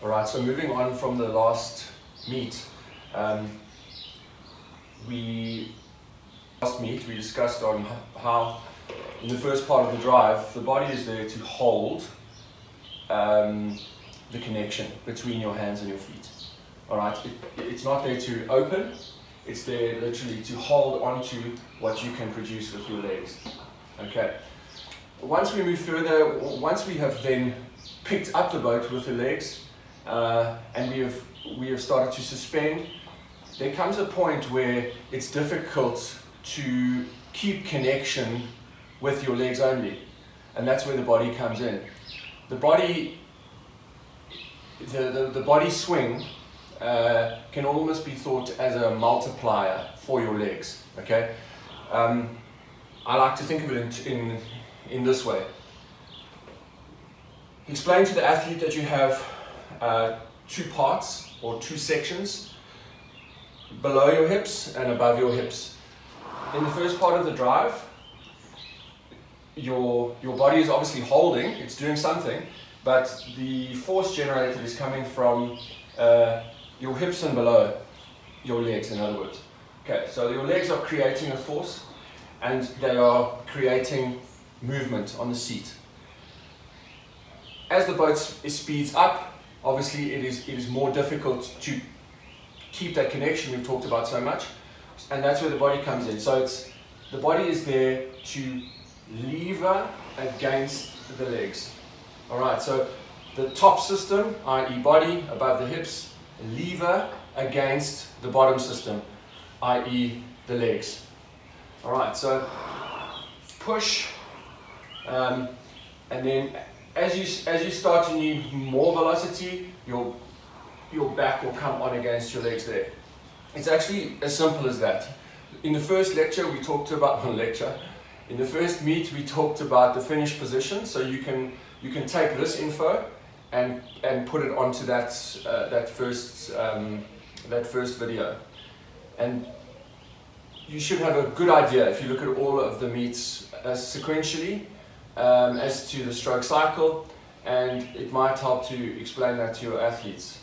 All right, so moving on from the last meet, we discussed on how in the first part of the drive, the body is there to hold the connection between your hands and your feet. All right, it's not there to open, it's there literally to hold onto what you can produce with your legs. Okay, once we move further, once we have then picked up the boat with the legs and we have started to suspend, there comes a point where it's difficult to keep connection with your legs only, and that's where the body comes in. The body swing can almost be thought as a multiplier for your legs. Okay, I like to think of it in this way. Explain to the athlete that you have two parts or two sections, below your hips and above your hips. In the first part of the drive, your body is obviously holding, it's doing something, but the force generated is coming from your hips and below your legs, in other words. Okay, so your legs are creating a force and they are creating movement on the seat. As the boat speeds up, obviously it is more difficult to keep that connection we've talked about so much, and that's where the body comes in. So the body is there to lever against the legs. All right, so the top system, i.e. body above the hips, lever against the bottom system, i.e. the legs. All right, so push, and then as you start to need more velocity, your back will come on against your legs there. It's actually as simple as that. In the first lecture we talked about, in the first meet we talked about the finish position, so you can take this info and put it onto that first video, and you should have a good idea if you look at all of the meets sequentially as to the stroke cycle, and it might help to explain that to your athletes.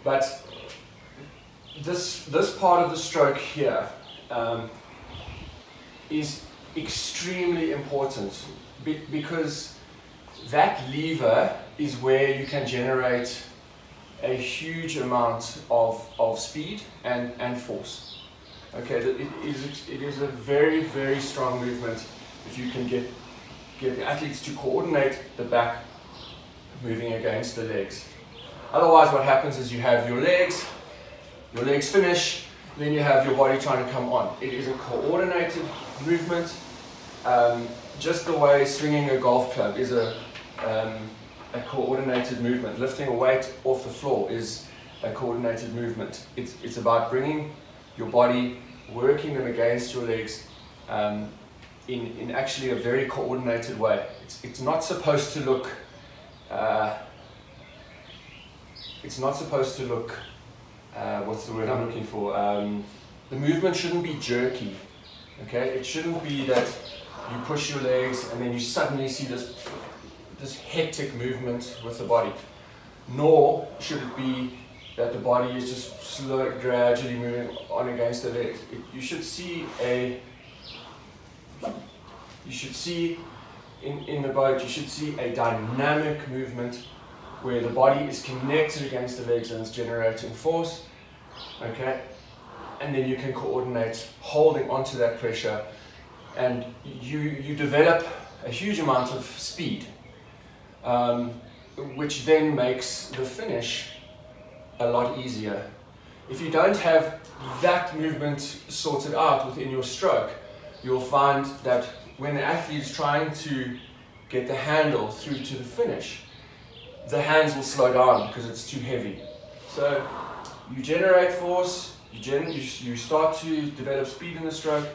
But this part of the stroke here is extremely important because that lever is where you can generate a huge amount of speed and force. Okay, it is a very, very strong movement if you can get the athletes to coordinate the back moving against the legs. Otherwise what happens is you have your legs finish, then you have your body trying to come on. It is a coordinated movement, just the way swinging a golf club is a coordinated movement. Lifting a weight off the floor is a coordinated movement. It's about bringing your body, working them against your legs in actually a very coordinated way. It's not supposed to look what's the word I'm looking for? The movement shouldn't be jerky. Okay, it shouldn't be that you push your legs and then you suddenly see this hectic movement with the body. Nor should it be that the body is just slowly, gradually moving on against the legs. You should see in the boat, you should see a dynamic movement where the body is connected against the legs and it's generating force. Okay, and then you can coordinate holding onto that pressure, and you develop a huge amount of speed, which then makes the finish a lot easier. If you don't have that movement sorted out within your stroke, you'll find that when the athlete is trying to get the handle through to the finish, the hands will slow down because it's too heavy. So you generate force, you start to develop speed in the stroke,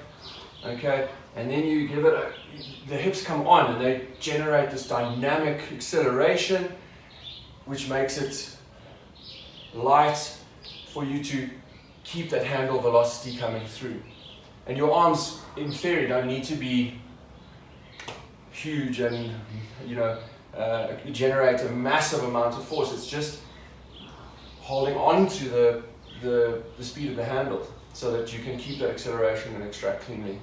okay, and then you give it the hips come on and they generate this dynamic acceleration, which makes it light for you to keep that handle velocity coming through. And your arms, in theory, don't need to be huge and, you know, generate a massive amount of force. It's just holding on to the speed of the handle so that you can keep that acceleration and extract cleanly.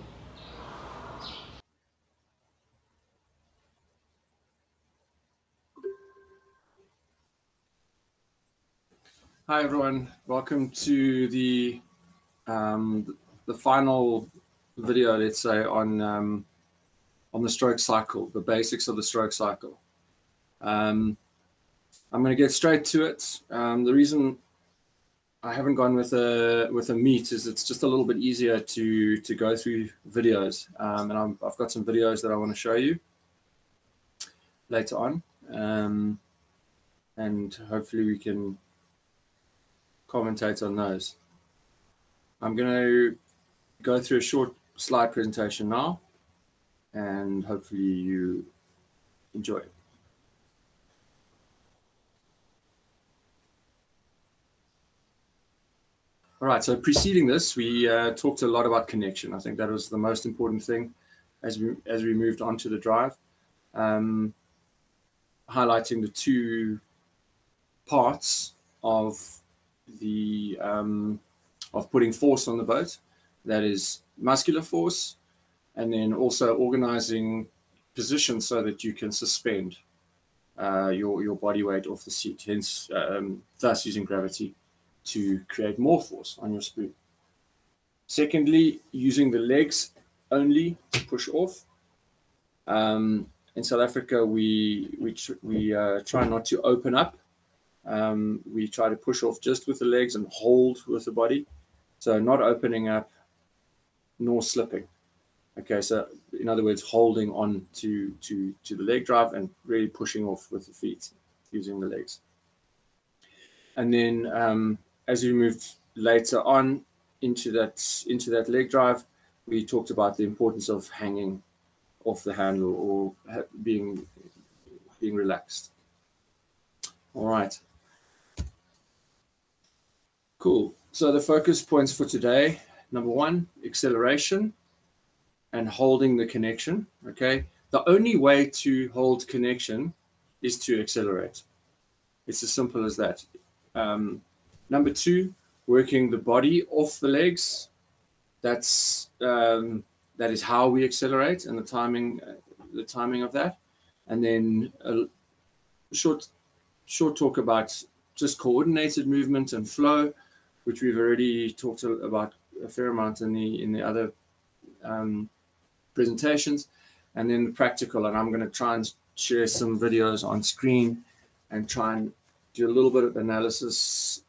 Hi everyone, welcome to the final video, let's say, on the stroke cycle, the basics of the stroke cycle. I'm going to get straight to it. The reason I haven't gone with a meet is it's just a little bit easier to go through videos, and I've got some videos that I want to show you later on, and hopefully we can commentate on those. I'm going to go through a short slide presentation now, and hopefully you enjoy it. All right, so preceding this, we talked a lot about connection. I think that was the most important thing as we moved on to the drive, highlighting the two parts of the of putting force on the boat, that is muscular force, and then also organizing position so that you can suspend your body weight off the seat, hence thus using gravity to create more force on your spoon. Secondly, using the legs only to push off. In South Africa, we try not to open up. We try to push off just with the legs and hold with the body. So not opening up nor slipping. Okay, so in other words, holding on to the leg drive and really pushing off with the feet using the legs. And then as we moved later on into that leg drive, we talked about the importance of hanging off the handle or being relaxed. All right. Cool. So the focus points for today, number one, acceleration and holding the connection. Okay. The only way to hold connection is to accelerate. It's as simple as that. Number two, working the body off the legs. That is how we accelerate, and the timing of that. And then a short talk about just coordinated movement and flow, which we've already talked about a fair amount in the other presentations. And then the practical, and I'm going to try and share some videos on screen and try and do a little bit of analysis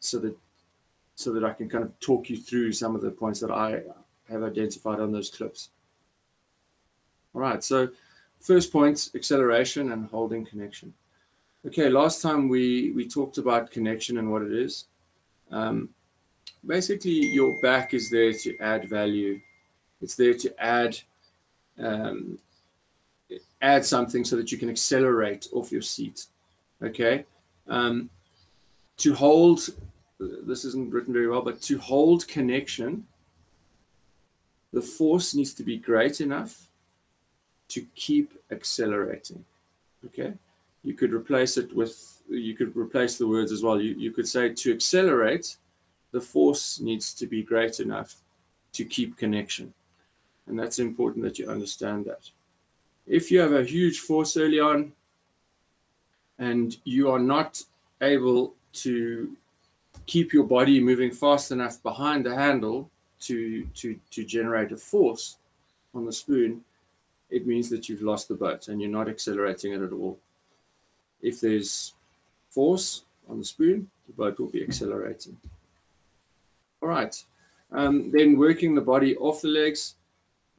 so that I can kind of talk you through some of the points that I have identified on those clips. All right, so first point, acceleration and holding connection. Okay, last time we talked about connection and what it is. Basically, your back is there to add value. It's there to add something so that you can accelerate off your seat. Okay, to hold, this isn't written very well, but to hold connection, the force needs to be great enough to keep accelerating. Okay, you could replace it with, you could replace the words as well. You could say to accelerate, the force needs to be great enough to keep connection. And that's important that you understand that. If you have a huge force early on and you are not able to keep your body moving fast enough behind the handle to generate a force on the spoon, it means that you've lost the boat and you're not accelerating it at all. If there's force on the spoon, the boat will be accelerating. All right, then working the body off the legs.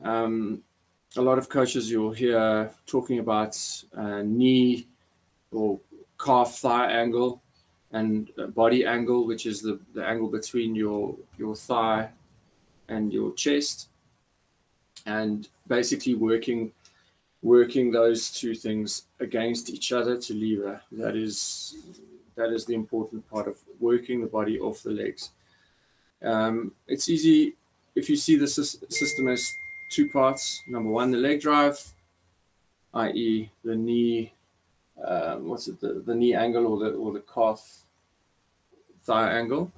A lot of coaches you'll hear talking about knee or calf thigh angle and body angle, which is the angle between your thigh and your chest, and basically working those two things against each other to lever. That is the important part of working the body off the legs. It's easy if you see the system as two parts. Number one, the leg drive, i.e. the knee, the knee angle or the calf thigh angle,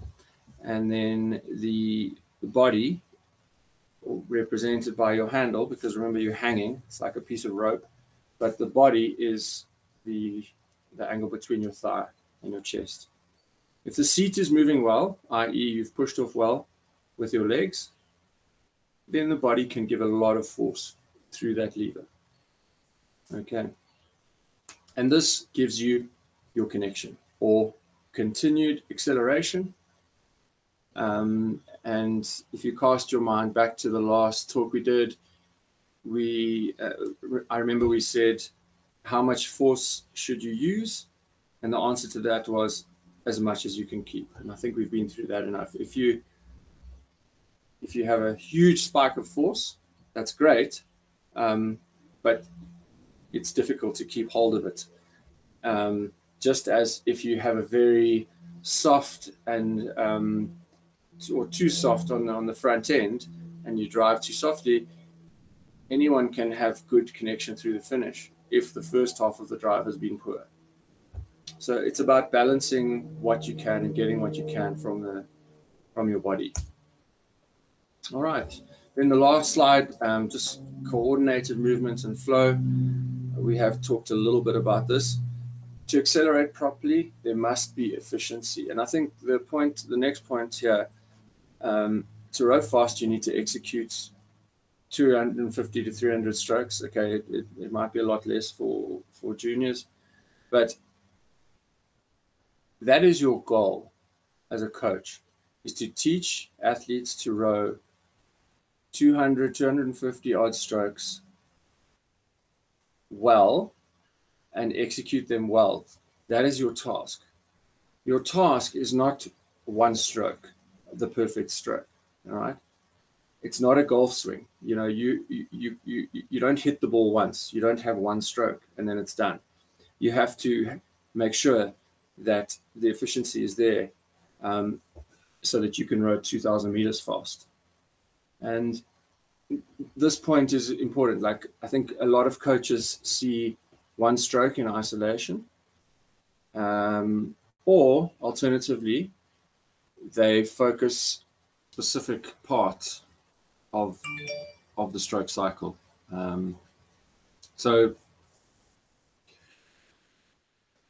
and then the body represented by your handle, because remember you're hanging, it's like a piece of rope, but the body is the angle between your thigh and your chest. If the seat is moving well, i.e. you've pushed off well with your legs, then the body can give a lot of force through that lever. Okay. And this gives you your connection or continued acceleration. And if you cast your mind back to the last talk we did, I remember we said, how much force should you use? And the answer to that was as much as you can keep. And I think we've been through that enough. If you have a huge spike of force, that's great, but it's difficult to keep hold of it. Just as if you have a very soft and or too soft on the front end and you drive too softly, anyone can have good connection through the finish if the first half of the drive has been poor. So it's about balancing what you can and getting what you can from your body. All right. Then the last slide, just coordinated movement and flow. We have talked a little bit about this. To accelerate properly, there must be efficiency. And I think the next point here, to row fast, you need to execute 250 to 300 strokes. Okay, it might be a lot less for juniors, but that is your goal as a coach, is to teach athletes to row 200, 250 odd strokes well and execute them well. That is your task. Your task is not one stroke, the perfect stroke. All right. It's not a golf swing. You know, you don't hit the ball once. You don't have one stroke and then it's done. You have to make sure that the efficiency is there, so that you can row 2,000 meters fast. And this point is important. Like, I think a lot of coaches see one stroke in isolation, or alternatively, they focus specific parts of the stroke cycle. So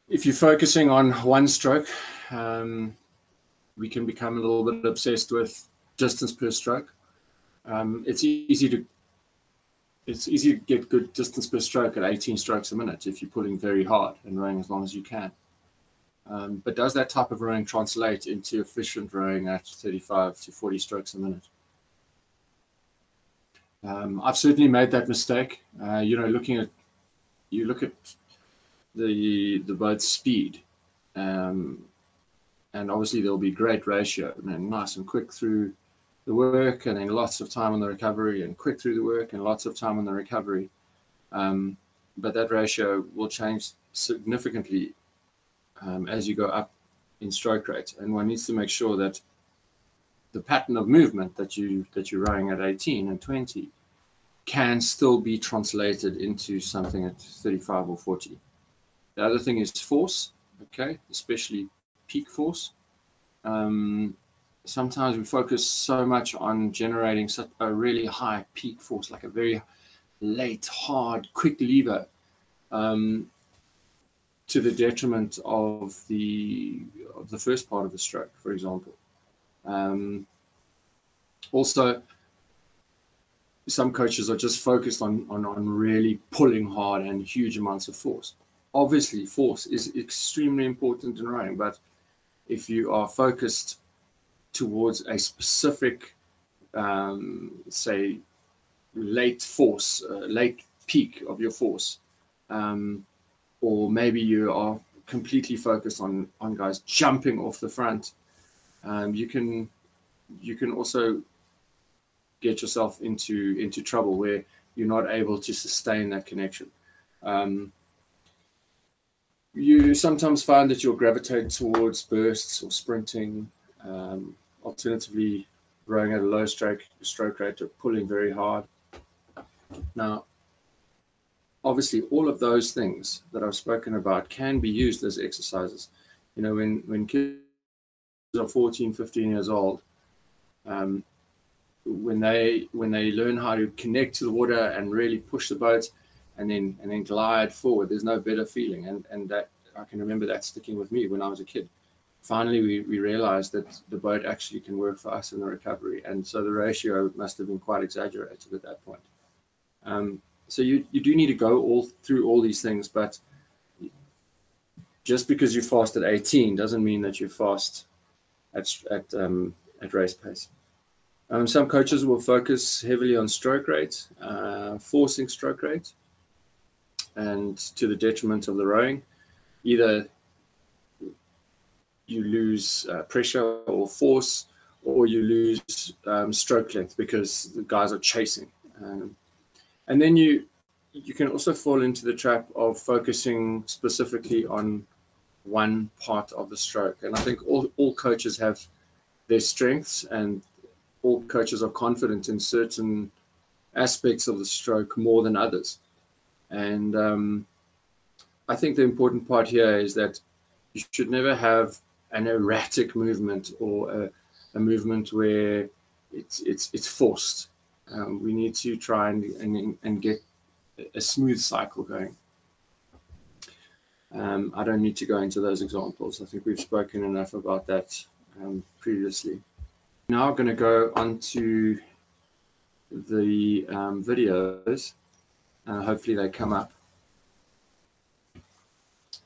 if you're focusing on one stroke, we can become a little bit obsessed with distance per stroke. It's easy to get good distance per stroke at 18 strokes a minute if you're pulling very hard and rowing as long as you can. But does that type of rowing translate into efficient rowing at 35 to 40 strokes a minute? I've certainly made that mistake. You look at the boat's speed, and obviously there'll be great ratio, and nice and quick through the work, and then lots of time on the recovery, and quick through the work, and lots of time on the recovery. But that ratio will change significantly as you go up in stroke rate, and one needs to make sure that the pattern of movement that you're rowing at 18 and 20 can still be translated into something at 35 or 40. The other thing is force, okay, especially peak force. Sometimes we focus so much on generating such a really high peak force, like a very late, hard, quick lever, to the detriment of the first part of the stroke, for example. Also, some coaches are just focused on really pulling hard and huge amounts of force. Obviously, force is extremely important in rowing, but if you are focused towards a specific, say, late force, late peak of your force, or maybe you are completely focused on guys jumping off the front, you can also get yourself into trouble where you're not able to sustain that connection. You sometimes find that you'll gravitate towards bursts or sprinting, alternatively rowing at a low stroke rate or pulling very hard. Now, obviously all of those things that I've spoken about can be used as exercises. You know, when kids are 14, 15 years old, when they learn how to connect to the water and really push the boat and then glide forward, there's no better feeling. And that I can remember that sticking with me when I was a kid. Finally, we realized that the boat actually can work for us in the recovery. And so the ratio must have been quite exaggerated at that point. So you do need to go through all these things, but just because you fast at 18 doesn't mean that you fast at race pace. Some coaches will focus heavily on stroke rate, forcing stroke rate, and to the detriment of the rowing. Either you lose pressure or force, or you lose stroke length because the guys are chasing. And then you can also fall into the trap of focusing specifically on one part of the stroke. And I think all coaches have their strengths, and all coaches are confident in certain aspects of the stroke more than others. And I think the important part here is that you should never have an erratic movement or a movement where it's forced. We need to try and get a smooth cycle going. I don't need to go into those examples. I think we've spoken enough about that previously. Now I'm going to go on to the videos. Hopefully they come up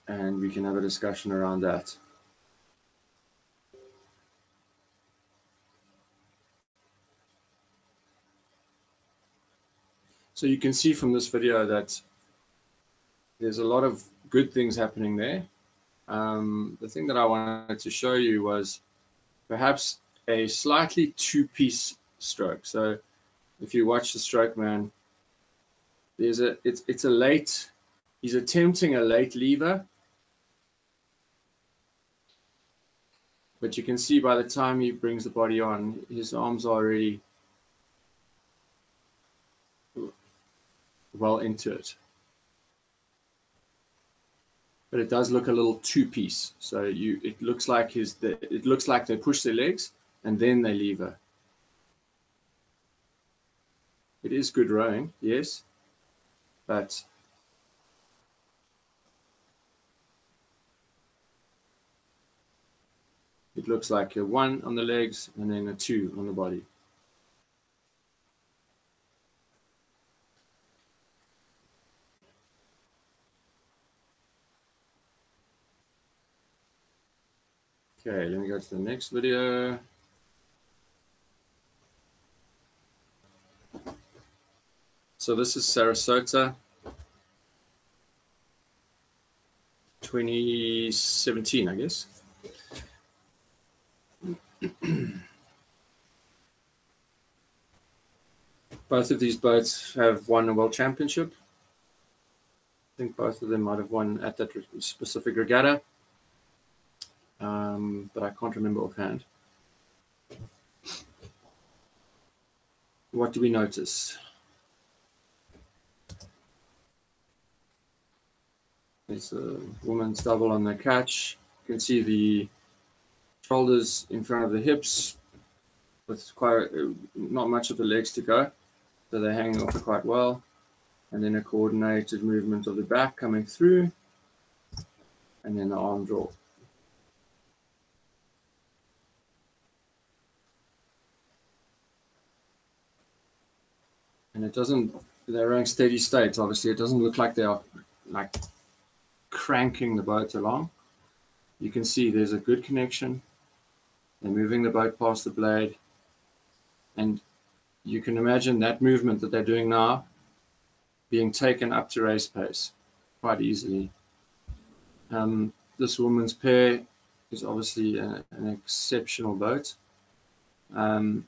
and we can have a discussion around that. So you can see from this video that there's a lot of good things happening there. The thing that I wanted to show you was perhaps a slightly two-piece stroke. So if you watch the stroke man, it's a late, he's attempting a late lever, but you can see by the time he brings the body on, his arms are already well into it. But it does look a little two-piece. So it looks like they push their legs and then they lever. It is good rowing, yes, but it looks like a 1 on the legs and then a 2 on the body. Okay, let me go to the next video. So this is Sarasota, 2017, I guess. Both of these boats have won a world championship. I think both of them might have won at that specific regatta, but I can't remember offhand. What do we notice? There's a woman's double on the catch. You can see the shoulders in front of the hips with not much of the legs to go. So they're hanging off quite well. And then a coordinated movement of the back coming through. And then the arm draw. And it doesn't, they're running steady state, obviously. It doesn't look like they are like cranking the boat along. You can see there's a good connection. They're moving the boat past the blade. And you can imagine that movement that they're doing now being taken up to race pace quite easily. This woman's pair is obviously an exceptional boat. A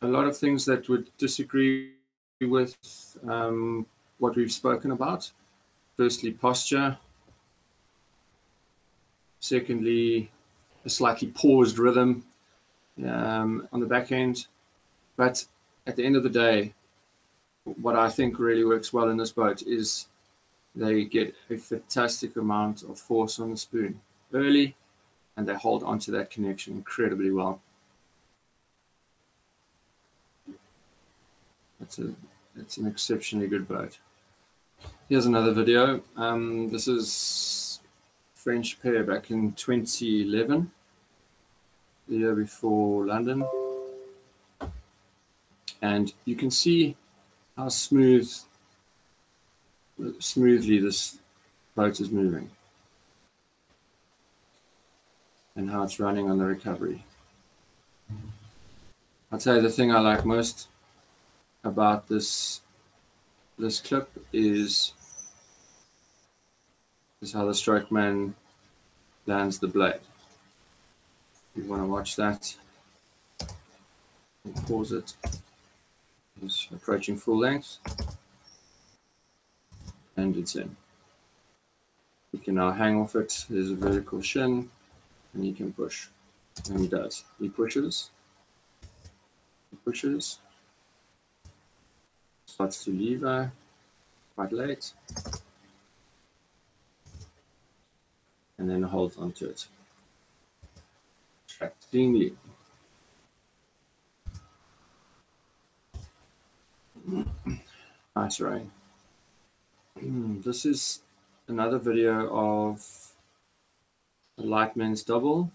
lot of things that would disagree with what we've spoken about. Firstly, posture. Secondly, a slightly paused rhythm on the back end. But at the end of the day, what I think really works well in this boat is they get a fantastic amount of force on the spoon early, and they hold onto that connection incredibly well. That's an exceptionally good boat. Here's another video. This is French pair back in 2011, the year before London. And you can see how smoothly this boat is moving and how it's running on the recovery. I'd say the thing I like most about this clip is how the strokeman lands the blade. If you want to watch that, pause it. It's approaching full length, and it's in. You can now hang off it. There's a vertical shin, and you can push. And he does. He pushes. He pushes. Starts to lever quite late, and then holds onto it. Track cleanly. Nice rain. This is another video of a light men's double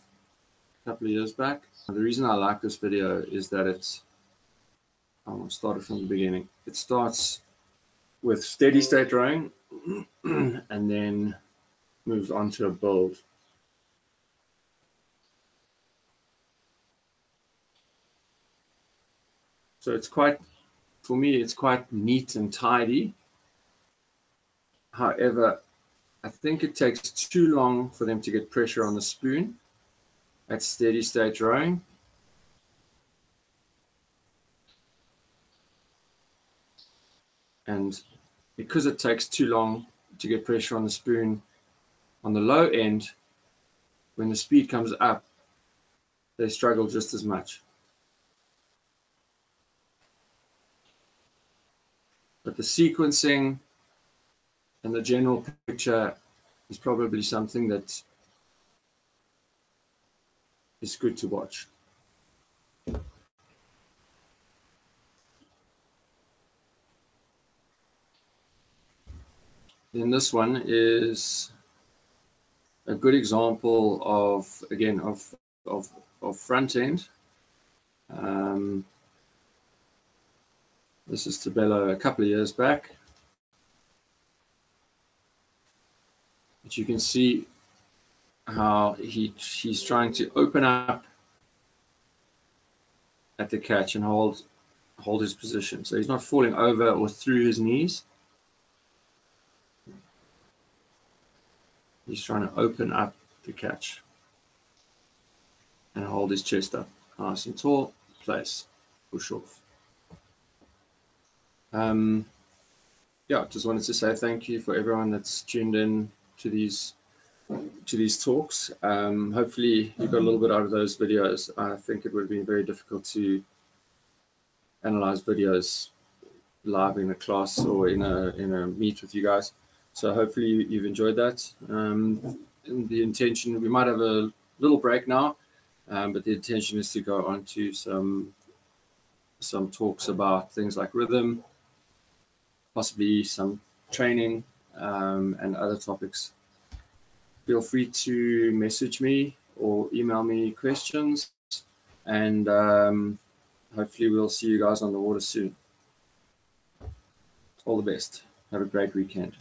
a couple of years back. The reason I like this video is that I'll start it from the beginning. It starts with steady state rowing and then moves on to a build. So it's quite, for me, it's quite neat and tidy. However, I think it takes too long for them to get pressure on the spoon at steady state rowing. And because it takes too long to get pressure on the spoon on the low end, when the speed comes up, they struggle just as much. But the sequencing and the general picture is probably something that is good to watch. Then this one is a good example of, again, of front end. This is Tabello a couple of years back. But you can see how he's trying to open up at the catch and hold his position. So he's not falling over or through his knees. He's trying to open up the catch and hold his chest up. Nice and tall, place, push off. Yeah, just wanted to say thank you for everyone that's tuned in to these talks. Hopefully you got a little bit out of those videos. I think it would have been very difficult to analyze videos live in a class or in a meet with you guys. So hopefully you've enjoyed that. And the intention, we might have a little break now, but the intention is to go on to some talks about things like rhythm, possibly some training, and other topics. Feel free to message me or email me questions, and hopefully we'll see you guys on the water soon. All the best. Have a great weekend.